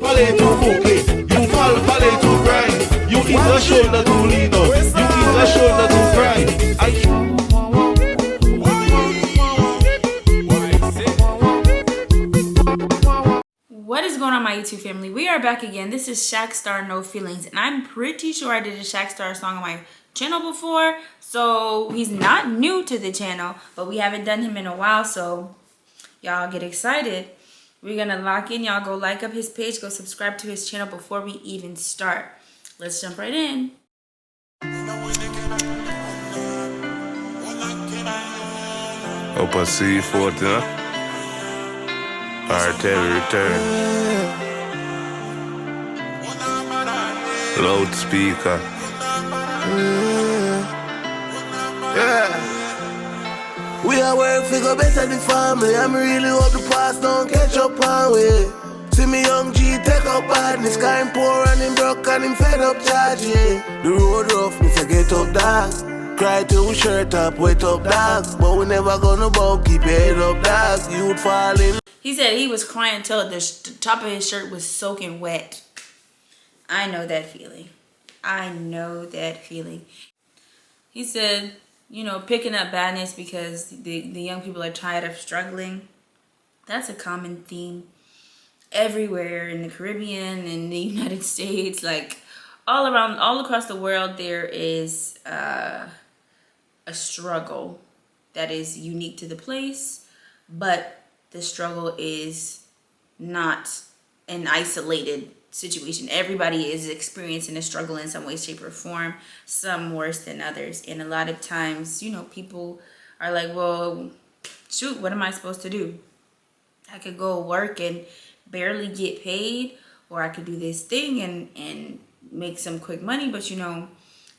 ballet to bouquet. You fall ballet to grind. You eat a shoulder to lean on. You eat a shoulder to cry. What is going on, my YouTube family? We are back again. This is Shaqstar No Feelings, and I'm pretty sure I did a Shaqstar song on my channel before, so he's not new to the channel, but we haven't done him in a while, so y'all get excited. We're gonna lock in. Y'all go like up his page, go subscribe to his channel before we even start. Let's jump right in. Hope I see you for it, huh? Artillery return. Loudspeaker. Yeah. We are work figure better the family. I'm really hope the past don't catch up on we. See me young G take up badness. Kind poor and him broke and him fed up charging. The road rough, me say get up dog. Cry till we shirt up, wait up dog. But we never gonna bow, keep your head up dog. You'd fall in. He said he was crying till the top of his shirt was soaking wet. I know that feeling. I know that feeling. He said, you know, picking up badness because the young people are tired of struggling. That's a common theme everywhere in the Caribbean, in the United States, like all around, all across the world. There is a struggle that is unique to the place, but the struggle is not an isolated situation. Everybody is experiencing a struggle in some way, shape, or form, some worse than others. And a lot of times, you know, people are like, well, shoot, what am I supposed to do? I could go work and barely get paid, or I could do this thing and make some quick money. But, you know,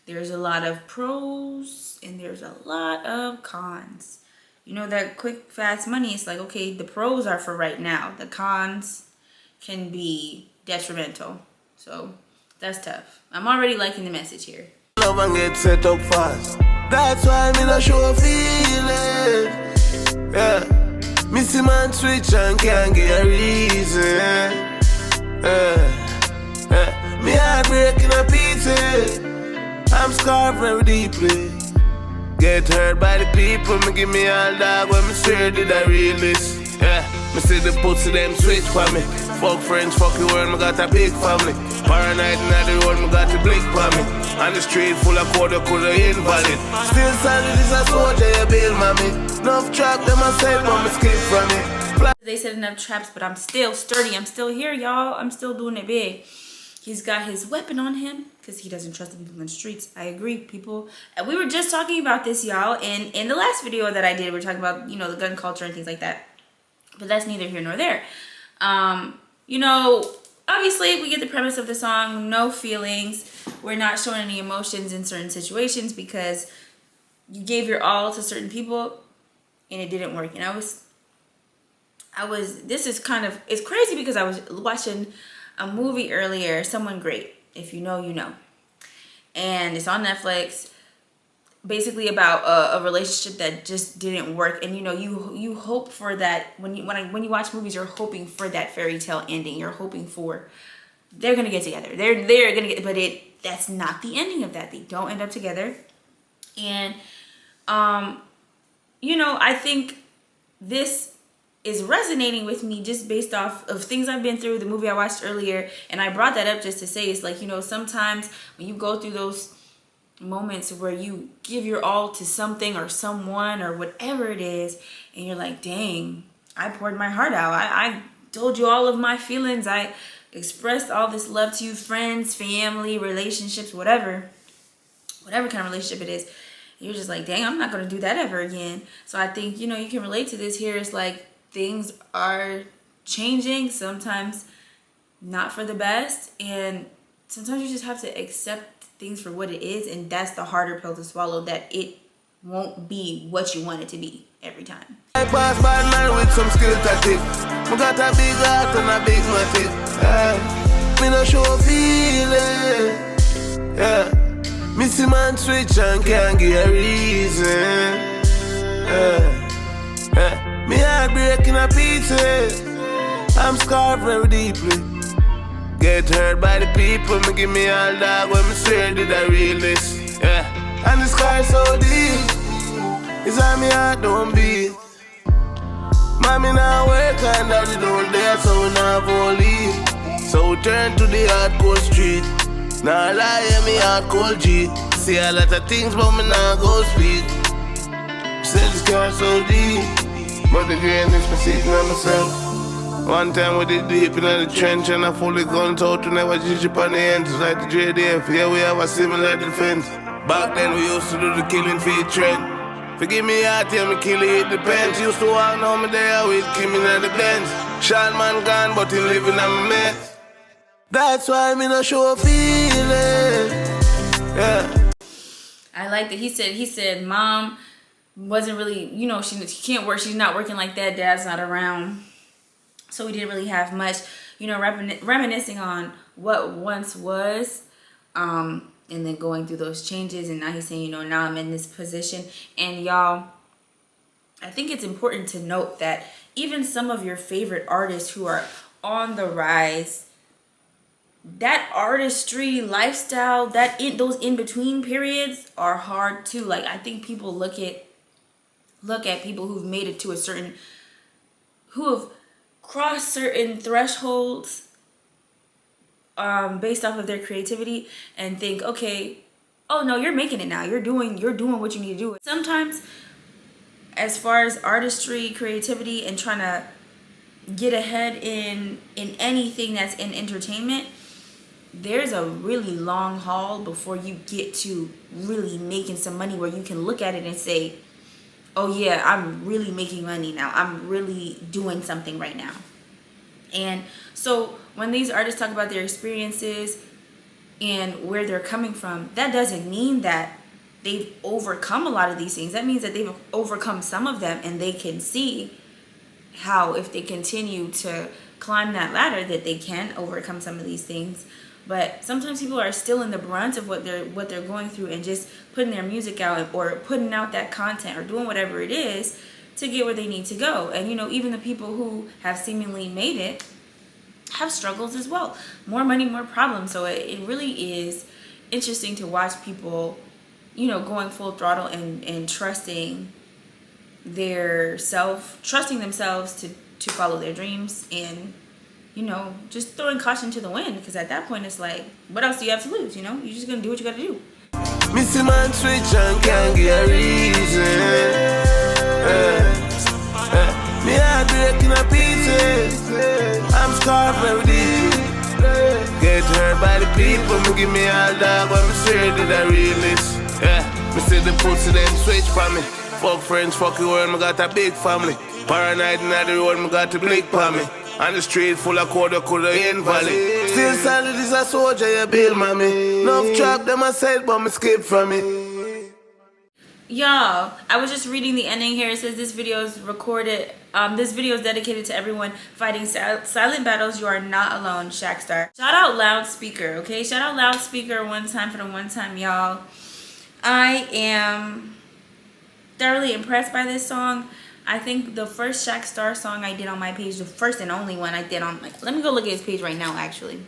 there's a lot of pros and there's a lot of cons. You know, that quick, fast money, it's like, okay, the pros are for right now. The cons can be detrimental. So that's tough. I'm already liking the message here. Love and get set up fast. That's why I'm in a show feeling. Yeah. Missy man switch and can't get a reason. Me heart breaking a pieces. I'm scarred very deeply. Get hurt by the people, me give me all dog when me swear did I realist. Yeah, me see the pussy them switch for me. Fuck friends, fuck the world, me got a big family. Paranoid in the road, me got a blink for me. On the street full of quarter, coulda invalid. Still solid is a soldier, you build mommy. Enough trap, them I said, but me skip from it. They said enough traps, but I'm still sturdy. I'm still here, y'all. I'm still doing it big. He's got his weapon on him because he doesn't trust the people in the streets. I agree, people. And we were just talking about this, y'all. And in the last video that I did, we were talking about, you know, the gun culture and things like that. But that's neither here nor there. You know, obviously, we get the premise of the song, no feelings. We're not showing any emotions in certain situations because you gave your all to certain people and it didn't work. And this is kind of, it's crazy because I was watching a movie earlier, Someone Great. If you know, you know. And it's on Netflix. Basically about a relationship that just didn't work. And you know, you hope for that. When you watch movies, you're hoping for that fairy tale ending. You're hoping for they're gonna get together. They're gonna get, but that's not the ending of that. They don't end up together. And you know, I think this is resonating with me just based off of things I've been through, the movie I watched earlier. And I brought that up just to say, it's like, you know, sometimes when you go through those moments where you give your all to something or someone or whatever it is, and you're like, dang, I poured my heart out. I told you all of my feelings. I expressed all this love to you, friends, family, relationships, whatever kind of relationship it is. You're just like, dang, I'm not going to do that ever again. So I think, you know, you can relate to this here. It's like, things are changing, sometimes not for the best, and sometimes you just have to accept things for what it is, and that's the harder pill to swallow, that it won't be what you want it to be every time. I pass by man with some skill tactic. We got a big heart and a big matic. Me no show feeling. Yeah. Missy man switch and can't get a reason. Me heart breaking a pieces. I'm scarred very deeply. Get hurt by the people, me give me all that when me swear did I realist. Yeah, and the sky so deep, it's on me heart don't beat. Mommy now work and daddy don't dare, so we now go leave. So we turn to the hardcore street. Now lie, yeah, me hardcore G. See a lot of things, but me now go speak. Said the sky so deep, but the greatness me sitting on myself. One time we did deep in the trench and I fully guns out to never judge upon the ends like the JDF. Yeah, we have a similar defense. Back then we used to do the killing for the trend. Forgive me, I tell me kill it depends. Used to walk home me there with Kimmy in the Benz. Sean man gone, but he living on my mess. That's why me no show feeling. Yeah. I like that he said mom wasn't really, you know, she can't work. She's not working like that. Dad's not around. So we didn't really have much, you know, reminiscing on what once was, and then going through those changes. And now he's saying, you know, now I'm in this position. And y'all, I think it's important to note that even some of your favorite artists who are on the rise, that artistry lifestyle, those in-between periods are hard too. Like, I think people look at people who've made it to a certain, who have cross certain thresholds based off of their creativity and think, okay, oh no, you're making it now. You're doing what you need to do. Sometimes as far as artistry, creativity, and trying to get ahead in anything that's in entertainment, there's a really long haul before you get to really making some money where you can look at it and say, oh yeah, I'm really making money now. I'm really doing something right now. And so when these artists talk about their experiences and where they're coming from, that doesn't mean that they've overcome a lot of these things. That means that they've overcome some of them, and they can see how, if they continue to climb that ladder, that they can overcome some of these things. But sometimes people are still in the brunt of what they're going through, and just putting their music out or putting out that content or doing whatever it is to get where they need to go. And, you know, even the people who have seemingly made it have struggles as well. More money, more problems. So it really is interesting to watch people, you know, going full throttle and trusting themselves to follow their dreams, and, you know, just throwing caution to the wind, because at that point it's like, what else do you have to lose? You know, you're just gonna do what you gotta do. Missy man switch and can't get a reason. Me heart breaking a pieces. I'm scarred very deep. Get hurt by the people, me give me all that when me swear did I realist. Yeah, me see the pussy them switch for me. Fuck friends, fuck you world, me got a big family. Paranoid in the road, me got a blick for me. On the street full of coulda in valley. Still solid is a soldier, you build mommy. Enough trap them I said, but me skip from it. Y'all, I was just reading the ending here. It says this video is recorded. This video is dedicated to everyone fighting silent battles. You are not alone, Shaqstar. Shout out Loudspeaker, okay? Shout out Loudspeaker one time for the one time, y'all. I am thoroughly impressed by this song. I think the first Shaqstar song I did on my page, the first and only one I did on my, let me go look at his page right now, actually.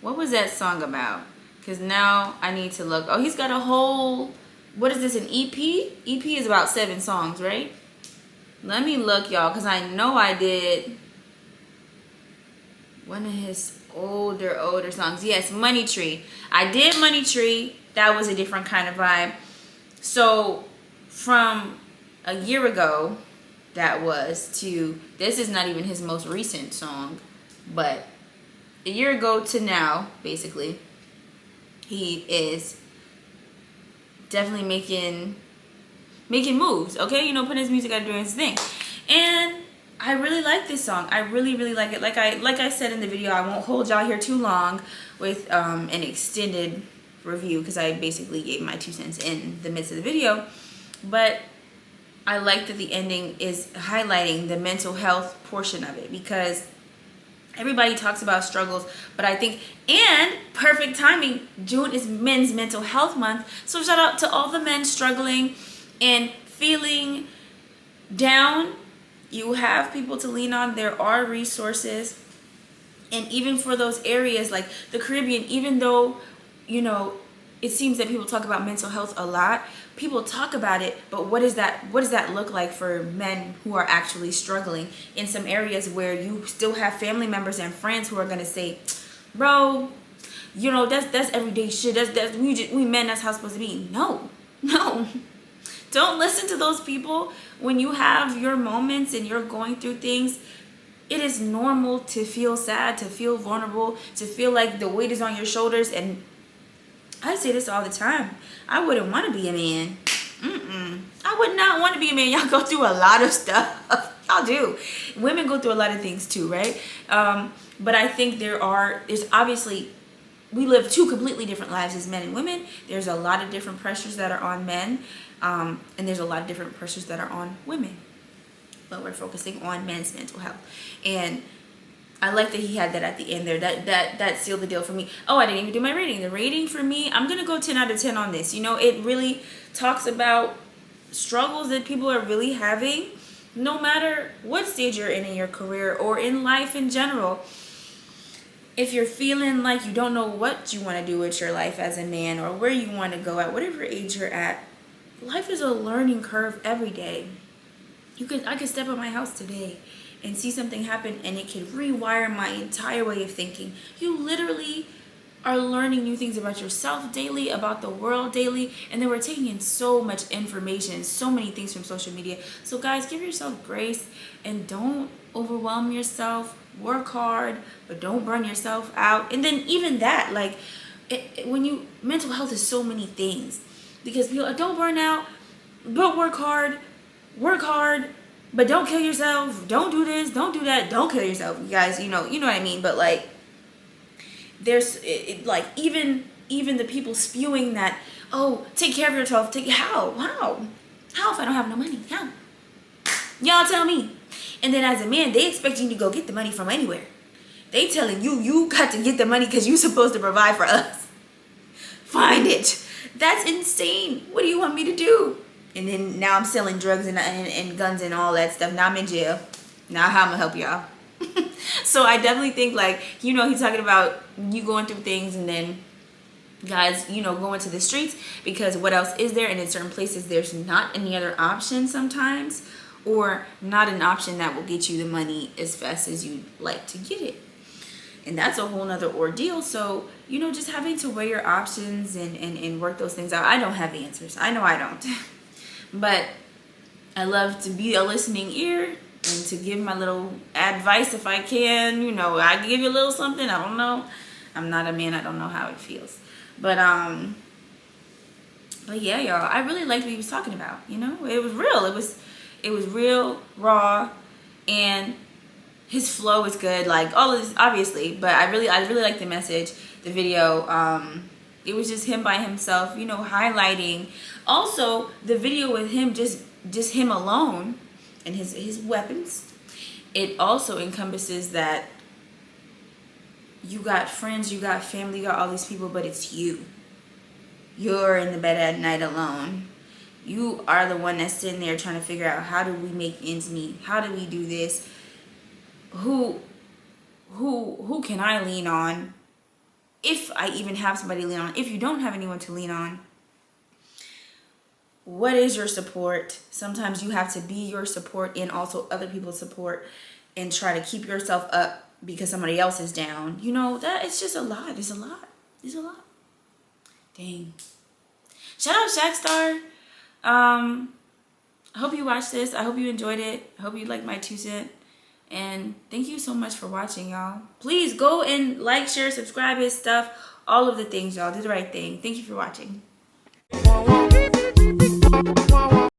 What was that song about? Because now I need to look. Oh, he's got a whole, what is this, an EP? EP is about 7 songs, right? Let me look, y'all, because I know I did one of his older songs. Yes, Money Tree. I did Money Tree. That was a different kind of vibe. So from a year ago, that was, to, this is not even his most recent song, but a year ago to now, basically, he is definitely making moves, okay? You know, putting his music out, doing his thing. And I really like this song. I really like it. Like I said in the video, I won't hold y'all here too long with an extended review, because I basically gave my 2 cents in the midst of the video. But I like that the ending is highlighting the mental health portion of it, because everybody talks about struggles, but I think, and perfect timing, June is Men's Mental Health Month. So shout out to all the men struggling and feeling down. You have people to lean on. There are resources. And even for those areas like the Caribbean, even though, you know, it seems that people talk about mental health a lot, people talk about it, but what does that look like for men who are actually struggling in some areas where you still have family members and friends who are going to say, bro, you know, that's everyday shit, that's we men, that's how it's supposed to be. No, don't listen to those people. When you have your moments and you're going through things, it is normal to feel sad, to feel vulnerable, to feel like the weight is on your shoulders. And I say this all the time. I wouldn't want to be a man. I would not want to be a man. Y'all go through a lot of stuff. Y'all do. Women go through a lot of things too, right? But I think there's obviously, we live two completely different lives as men and women. There's a lot of different pressures that are on men. And there's a lot of different pressures that are on women. But we're focusing on men's mental health. And I like that he had that at the end there. That sealed the deal for me. Oh, I didn't even do my rating. The rating for me, I'm going to go 10 out of 10 on this. You know, it really talks about struggles that people are really having, no matter what stage you're in your career or in life in general. If you're feeling like you don't know what you want to do with your life as a man or where you want to go at whatever age you're at, life is a learning curve every day. I could step out my house today and see something happen and it could rewire my entire way of thinking. You literally are learning new things about yourself daily, about the world daily, and then we're taking in so much information, so many things from social media. So guys, give yourself grace and don't overwhelm yourself. Work hard, but don't burn yourself out. And then even that, like, mental health is so many things, because people are, don't burn out, but work hard, but don't kill yourself. Don't do this, don't do that, don't kill yourself. You guys, you know what I mean. But like, there's like even the people spewing that, oh, take care of yourself. How if I don't have no money? How? Y'all tell me. And then as a man, they expect you to go get the money from anywhere. They telling you got to get the money because you're supposed to provide for us. Find it. That's insane. What do you want me to do? And then now I'm selling drugs and guns and all that stuff. Now I'm in jail. Now how I'm going to help y'all? So I definitely think, like, you know, he's talking about you going through things and then guys, you know, going to the streets, because what else is there? And in certain places, there's not any other option sometimes, or not an option that will get you the money as fast as you'd like to get it. And that's a whole nother ordeal. So, you know, just having to weigh your options and work those things out. I don't have the answers. I know I don't. But I love to be a listening ear and to give my little advice if I can. You know, I give you a little something. I don't know. I'm not a man. I don't know how it feels. But yeah, y'all, I really liked what he was talking about. You know, it was real. It was real, raw, and his flow is good. Like, all of this, obviously, but I really like the message, the video. It was just him by himself, you know, highlighting. Also, the video with him, just him alone and his weapons. It also encompasses that you got friends, you got family, you got all these people, but it's you. You're in the bed at night alone. You are the one that's sitting there trying to figure out, how do we make ends meet? How do we do this? Who can I lean on? If I even have somebody to lean on. If you don't have anyone to lean on, what is your support? Sometimes you have to be your support and also other people's support, and try to keep yourself up because somebody else is down. You know, that it's just a lot. It's a lot. Dang. Shout out Shaqstar. I hope you watched this. I hope you enjoyed it. I hope you liked my 2 cents. And thank you so much for watching, y'all. Please go and like, share, subscribe his stuff. All of the things, y'all. Do the right thing. Thank you for watching.